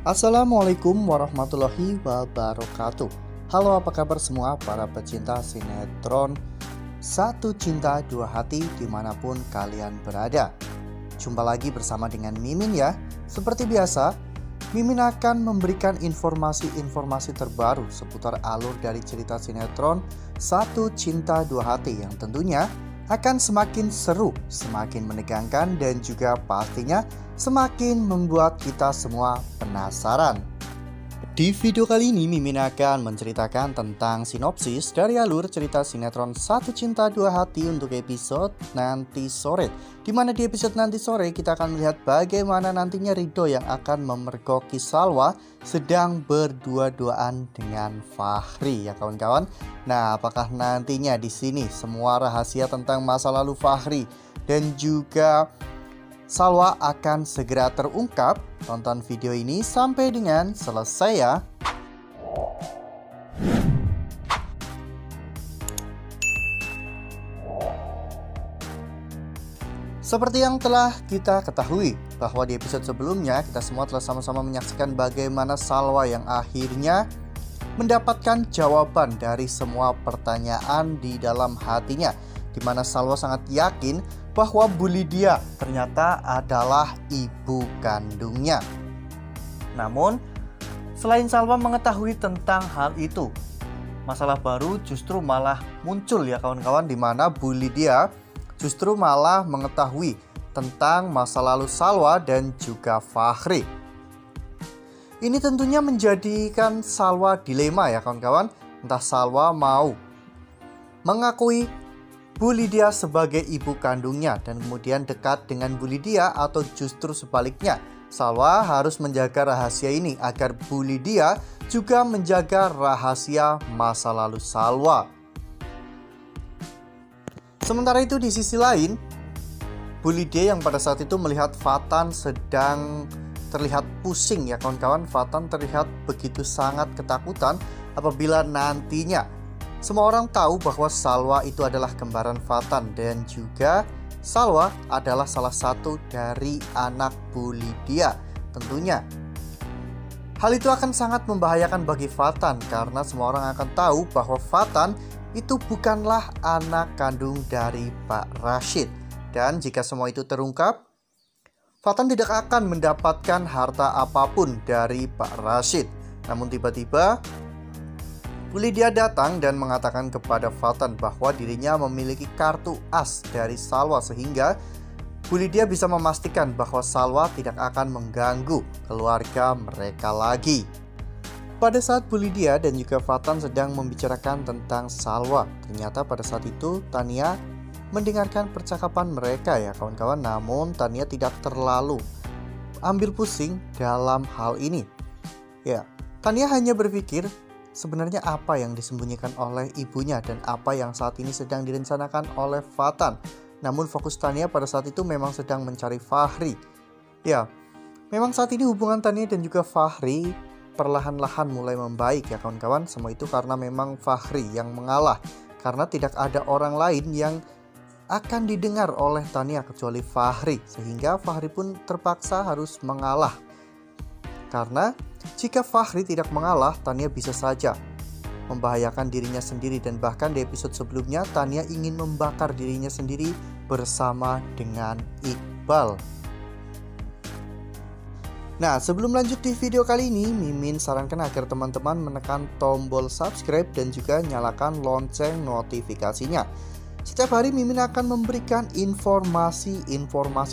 Assalamualaikum warahmatullahi wabarakatuh. Halo, apa kabar semua para pecinta sinetron Satu Cinta Dua Hati dimanapun kalian berada. Jumpa lagi bersama dengan Mimin ya. Seperti biasa, Mimin akan memberikan informasi-informasi terbaru seputar alur dari cerita sinetron Satu Cinta Dua Hati yang tentunya akan semakin seru, semakin menegangkan, dan juga pastinya semakin membuat kita semua penasaran. Di video kali ini Mimin akan menceritakan tentang sinopsis dari alur cerita sinetron Satu Cinta Dua Hati untuk episode nanti sore. Dimana di episode nanti sore kita akan melihat bagaimana nantinya Ridho yang akan memergoki Salwa sedang berdua-duaan dengan Fahri ya kawan-kawan. Nah, apakah nantinya di sini semua rahasia tentang masa lalu Fahri dan juga Salwa akan segera terungkap? Tonton video ini sampai dengan selesai ya. Seperti yang telah kita ketahui bahwa di episode sebelumnya kita semua telah sama-sama menyaksikan bagaimana Salwa yang akhirnya mendapatkan jawaban dari semua pertanyaan di dalam hatinya, di mana Salwa sangat yakin bahwa Bu Lydia ternyata adalah ibu kandungnya. Namun, selain Salwa mengetahui tentang hal itu, masalah baru justru malah muncul ya kawan-kawan, di mana Bu Lydia justru malah mengetahui tentang masa lalu Salwa dan juga Fahri. Ini tentunya menjadikan Salwa dilema ya kawan-kawan. Entah Salwa mau mengakui Bu Lydia sebagai ibu kandungnya dan kemudian dekat dengan Bu Lydia, atau justru sebaliknya, Salwa harus menjaga rahasia ini agar Bu Lydia juga menjaga rahasia masa lalu Salwa. Sementara itu di sisi lain, Bu Lydia yang pada saat itu melihat Fatan sedang terlihat pusing ya kawan-kawan. Fatan terlihat begitu sangat ketakutan apabila nantinya semua orang tahu bahwa Salwa itu adalah kembaran Fatan dan juga Salwa adalah salah satu dari anak Bu Lydia. Tentunya hal itu akan sangat membahayakan bagi Fatan karena semua orang akan tahu bahwa Fatan itu bukanlah anak kandung dari Pak Rashid. Dan jika semua itu terungkap, Fatan tidak akan mendapatkan harta apapun dari Pak Rashid. Namun tiba-tiba Bu Lydia datang dan mengatakan kepada Fatan bahwa dirinya memiliki kartu as dari Salwa, sehingga Bu Lydia bisa memastikan bahwa Salwa tidak akan mengganggu keluarga mereka lagi. Pada saat Bu Lydia dan juga Fatan sedang membicarakan tentang Salwa, ternyata pada saat itu Tania mendengarkan percakapan mereka ya kawan-kawan. Namun Tania tidak terlalu ambil pusing dalam hal ini. Ya, Tania hanya berpikir sebenarnya apa yang disembunyikan oleh ibunya dan apa yang saat ini sedang direncanakan oleh Fatan. Namun fokus Tania pada saat itu memang sedang mencari Fahri. Ya, memang saat ini hubungan Tania dan juga Fahri perlahan-lahan mulai membaik ya kawan-kawan. Semua itu karena memang Fahri yang mengalah, karena tidak ada orang lain yang akan didengar oleh Tania kecuali Fahri, sehingga Fahri pun terpaksa harus mengalah. Karena jika Fahri tidak mengalah, Tania bisa saja membahayakan dirinya sendiri. Dan bahkan di episode sebelumnya Tania ingin membakar dirinya sendiri bersama dengan Iqbal. Nah, sebelum lanjut di video kali ini, Mimin sarankan agar teman-teman menekan tombol subscribe dan juga nyalakan lonceng notifikasinya. Setiap hari Mimin akan memberikan informasi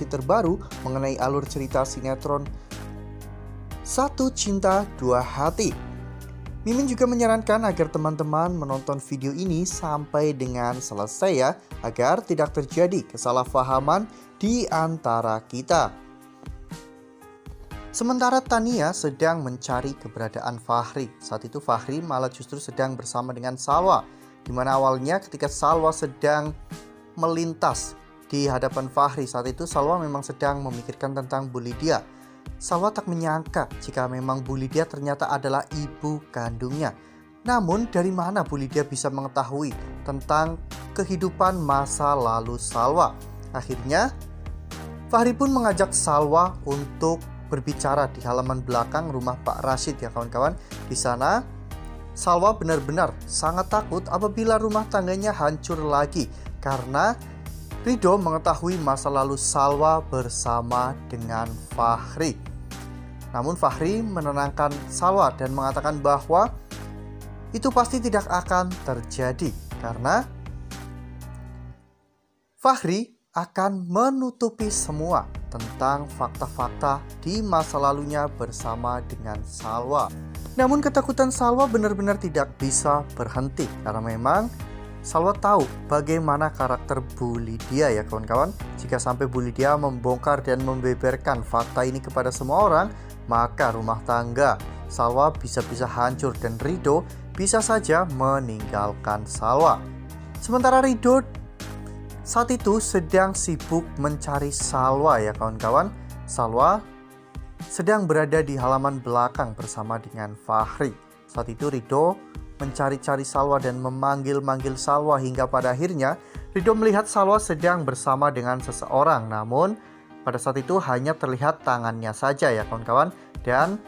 terbaru mengenai alur cerita sinetron Satu Cinta Dua Hati. Mimin juga menyarankan agar teman-teman menonton video ini sampai dengan selesai ya, agar tidak terjadi kesalahpahaman di antara kita. Sementara Tania sedang mencari keberadaan Fahri. Saat itu Fahri malah justru sedang bersama dengan Salwa, dimana awalnya ketika Salwa sedang melintas di hadapan Fahri, saat itu Salwa memang sedang memikirkan tentang Bu Lydia. Salwa tak menyangka jika memang Bu Lydia ternyata adalah ibu kandungnya. Namun dari mana Bu Lydia bisa mengetahui tentang kehidupan masa lalu Salwa? Akhirnya Fahri pun mengajak Salwa untuk berbicara di halaman belakang rumah Pak Rashid ya kawan-kawan. Di sana Salwa benar-benar sangat takut apabila rumah tangganya hancur lagi karena Ridho mengetahui masa lalu Salwa bersama dengan Fahri. Namun Fahri menenangkan Salwa dan mengatakan bahwa itu pasti tidak akan terjadi karena Fahri akan menutupi semua tentang fakta-fakta di masa lalunya bersama dengan Salwa. Namun ketakutan Salwa benar-benar tidak bisa berhenti karena memang Salwa tahu bagaimana karakter Bu Lydia ya kawan-kawan. Jika sampai Bu Lydia membongkar dan membeberkan fakta ini kepada semua orang, maka rumah tangga Salwa bisa-bisa hancur dan Ridho bisa saja meninggalkan Salwa. Sementara Ridho saat itu sedang sibuk mencari Salwa ya kawan-kawan. Salwa sedang berada di halaman belakang bersama dengan Fahri. Saat itu Ridho mencari-cari Salwa dan memanggil-manggil Salwa hingga pada akhirnya Ridho melihat Salwa sedang bersama dengan seseorang. Namun pada saat itu hanya terlihat tangannya saja ya kawan-kawan. Dan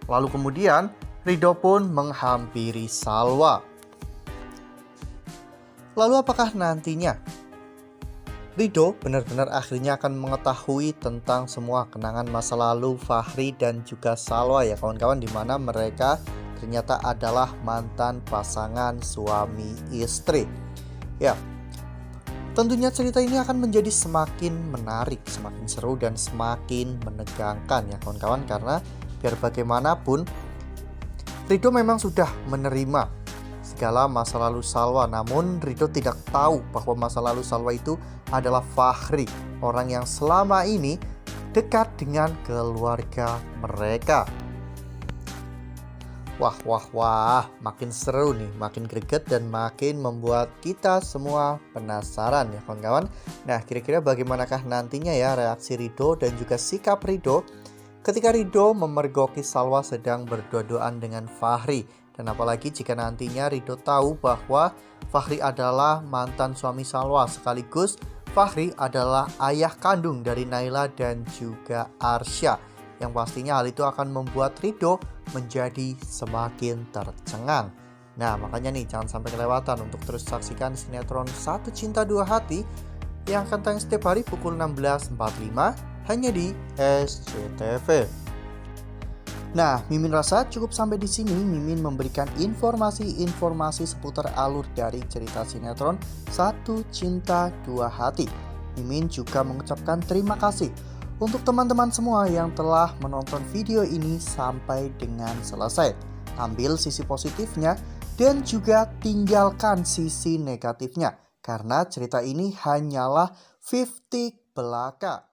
lalu kemudian Ridho pun menghampiri Salwa. Lalu apakah nantinya Ridho benar-benar akhirnya akan mengetahui tentang semua kenangan masa lalu Fahri dan juga Salwa ya kawan-kawan, di mana mereka ternyata adalah mantan pasangan suami istri. Ya, tentunya cerita ini akan menjadi semakin menarik, semakin seru dan semakin menegangkan ya kawan-kawan, karena biar bagaimanapun Ridho memang sudah menerima segala masa lalu Salwa, namun Ridho tidak tahu bahwa masa lalu Salwa itu adalah Fahri, orang yang selama ini dekat dengan keluarga mereka. Wah, makin seru nih, makin greget dan makin membuat kita semua penasaran ya kawan-kawan. Nah, kira-kira bagaimanakah nantinya ya reaksi Ridho dan juga sikap Ridho ketika Ridho memergoki Salwa sedang berdua-duaan dengan Fahri. Dan apalagi jika nantinya Ridho tahu bahwa Fahri adalah mantan suami Salwa, sekaligus Fahri adalah ayah kandung dari Naila dan juga Arsya. Yang pastinya hal itu akan membuat Ridho menjadi semakin tercengang. Nah, makanya nih jangan sampai kelewatan untuk terus saksikan sinetron Satu Cinta Dua Hati yang akan tayang setiap hari pukul 16.45 hanya di SCTV. Nah, Mimin rasa cukup sampai di sini. Mimin memberikan informasi-informasi seputar alur dari cerita sinetron Satu Cinta Dua Hati. Mimin juga mengucapkan terima kasih untuk teman-teman semua yang telah menonton video ini sampai dengan selesai. Ambil sisi positifnya dan juga tinggalkan sisi negatifnya, karena cerita ini hanyalah 50 belaka.